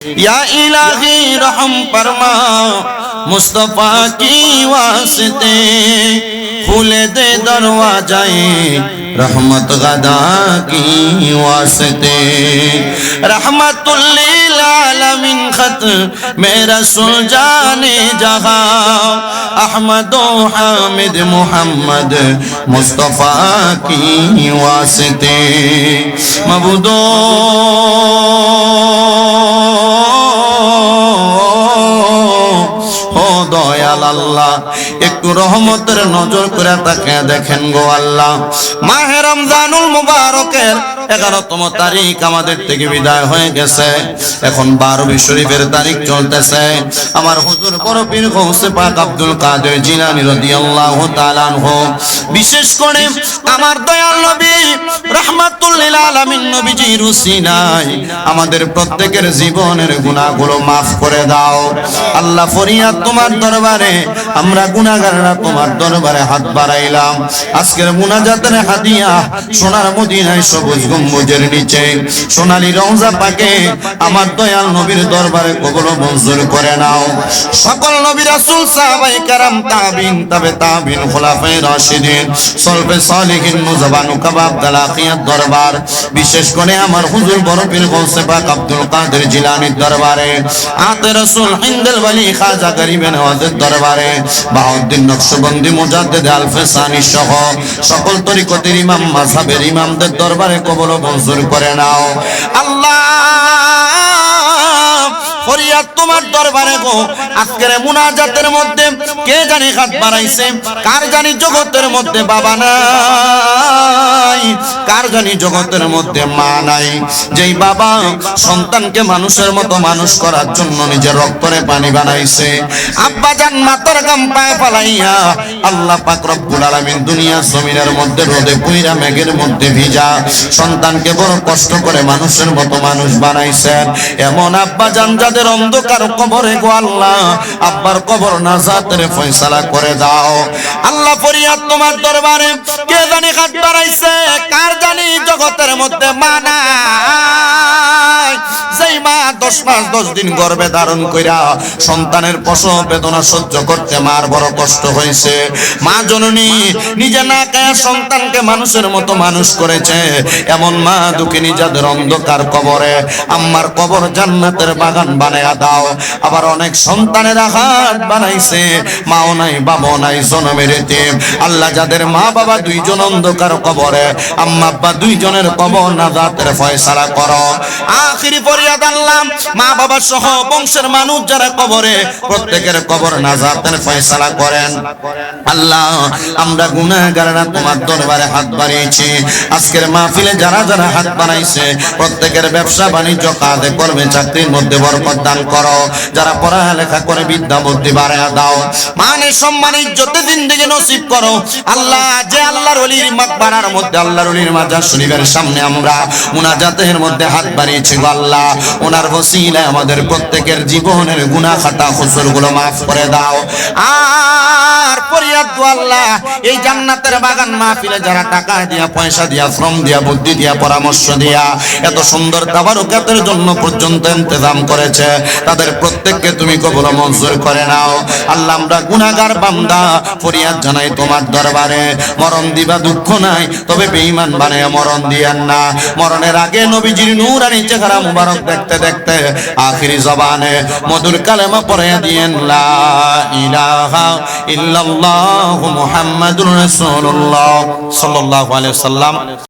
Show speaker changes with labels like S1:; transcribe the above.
S1: या इलाही रहम फरमा मुस्तफा की वास्ते खुले दे दरवाजाए रहमत गदा की वास्ते रहमतुल लिल आलमीन खत मेरा रसूल जाने जहां अहमद हामिद मोहम्मद मुस्तफा की वास्ते मबूदो দয়াল আল্লাহ একটু রহমতের নজর করে তাকে দেখেন গো আল্লাহ। মাহে রমজানুল মুবারকের 11তম তারিখ আমাদের থেকে বিদায় হয়ে গেছে, এখন 12 শরীফের তারিখ চলতেছে। আমার হুজুর বড় পীর গৌসে পাক আব্দুল কাদের জিলানী রাদিয়াল্লাহু তাআলা আনহু বিশেষ করে আমার দয়াল নবী রাহমাতুল লিল আলামিন নবীজির উসিলায় আমাদের প্রত্যেকের জীবনের গুনাহগুলো maaf করে দাও আল্লাহ। ফরিয়াদ তোমার দরবারে, আমরা গুনাহগাররা তোমার দরবারে হাত বাড়াইলাম। আজকের মুনাজাতের হাদিয়া সোনার মদিনায় সবুজ গম্বুজের নিচে সোনালী রওজা পাকে আমার দয়াল নবীর দরবারে কবুল মঞ্জুর করে নাও। সকল নবী রাসূল সাহাবায়ে কেরাম তাবিন তবে তাবিন খুলাফায়ে রাশিদিন সলফে সালিহিন মুজবান কাবাব দালাকিয়াত দরবার, বিশেষ করে আমার হুজুর বড় পীর গৌসে পাক আব্দুল কাদের জিলানীর দরবারে, আতে রাসূল হিন্দাল ওয়ালি খাজা গরিবে নওয়াজের দরবারে, বাহাউদ্দিন নকশবন্দি মুজাদ্দিদ আল-ফিসানি সহ সকল তরিকতের ইমাম মাযহাবের ইমামদের দরবারে কবুল মঞ্জুর করে নাও আল্লাহ। ফরিয়াদ তোমার দরবারে গো, আজকের মুনাজাতের মধ্যে কে জানি হাত বাড়াইছে, কার জানি জগতের মধ্যে বাবা নাই, কার জানি জগতের মধ্যে মা নাই, যেই বাবা সন্তানকে মানুষের মতো মানুষ করার জন্য নিজের রক্তরে পানি বানাইছে, আব্বা জান মাথার গাম পায়ে ফালাইয়া আল্লাহ পাক রব্বুল আলামিন দুনিয়া জমিনের মধ্যে রোদে পুইরা মেঘের মধ্যে ভিজা সন্তানকে বড় কষ্ট করে মানুষের মতো মানুষ বানাইছেন। এমন আব্বা জান যাদের অন্ধকার কবরে গো আল্লাহ, আব্বার কবর নাজাতের ফয়সালা করে দাও আল্লাহ। ফরিয়াদ তোমার দরবারে কে জানি হাত বাড়াইছে, কার জানি জগতের মধ্যে মা নাই, যেই মা 10 মাস 10 দিন গর্ভে ধারণ কইরা সন্তানের প্রসব বেদনা সহ্য করতে মার বড় কষ্ট হয়েছে, মা জননী নিজে না খায়া সন্তানকে মানুষের মতো মানুষ করেছে, এমন মা দুঃখিনী যাদের অন্ধকার কবরে আম্মার কবর জান্নাতের বাগান বানায়া দাও। আবার অনেক সন্তানের হাত বানাইছে, মাও নাই বাবাও নাই জনমের এতিম আল্লাহ, যাদের মা বাবা দুইজন অন্ধকার কবরে, আম্মা আব্বা দুইজনের কবর নাজাতের ফয়সালা করো। আখিরি ফরিয়াদ আল্লাহ, মা বাবা সহ বংশের মানুষ যারা কবরে প্রত্যেকের কবর নাজাতের ফয়সালা করেন আল্লাহ। আমরা গুনাহগাররা তোমার দরবারে হাত বাড়িয়েছি, আজকের মাহফিলে যারা যারা হাত বানাইছে প্রত্যেকের ব্যবসা বাণিজ্য কাজে কর্মে চাকরির মধ্যে বরকত দান করো, যারা পড়ালেখা করে বিদ্যা বুদ্ধি বাড়ায়া দাও, মানে সম্মান ইজ্জতে জিন্দেগি নসিব করো আল্লাহ। যে আল্লাহর ওলির মাকবারার মধ্যে আল্লাহর ওলির মাজার শরীফের সামনে আমরা মুনাজাতের মধ্যে হাত বাড়িয়েছি গো আল্লাহ, ওনার ওসিলায় আমাদের প্রত্যেকের জীবনের গুনাহ খাতা হুজুরগুলো maaf করে দাও। আর ফরিয়াদ গো আল্লাহ, এই জান্নাতের বাগান মাহফিলে যারা টাকা দিয়া পয়সা দিয়া শ্রম দিয়া বুদ্ধি দিয়া পরামর্শ দিয়া এত সুন্দর তাবারুকাতের জন্য পর্যন্ত ইন্তজাম করেছে, তাদের প্রত্যেককে তুমি কবুল মঞ্জুর করে নাও আল্লাহ। আমরা গুনাহগার বান্দা ফরিয়াদ জানাই তোমার দরবারে, মরণ দিবা দুঃখ নাই, তবে বেঈমান বানায়া মরণ দিয়েন না। মরণের আগে নবীজির নূরানি চেহারা মুবারক দেখতে দেখতে আখিরি জবানে মধুর কালেমা পড়াইয়া দিয়েন লা ইলাহা ইল্লাল্লাহু মুহাম্মাদুর রাসূলুল্লাহ সাল্লাল্লাহু আলাইহি ওয়াসাল্লাম।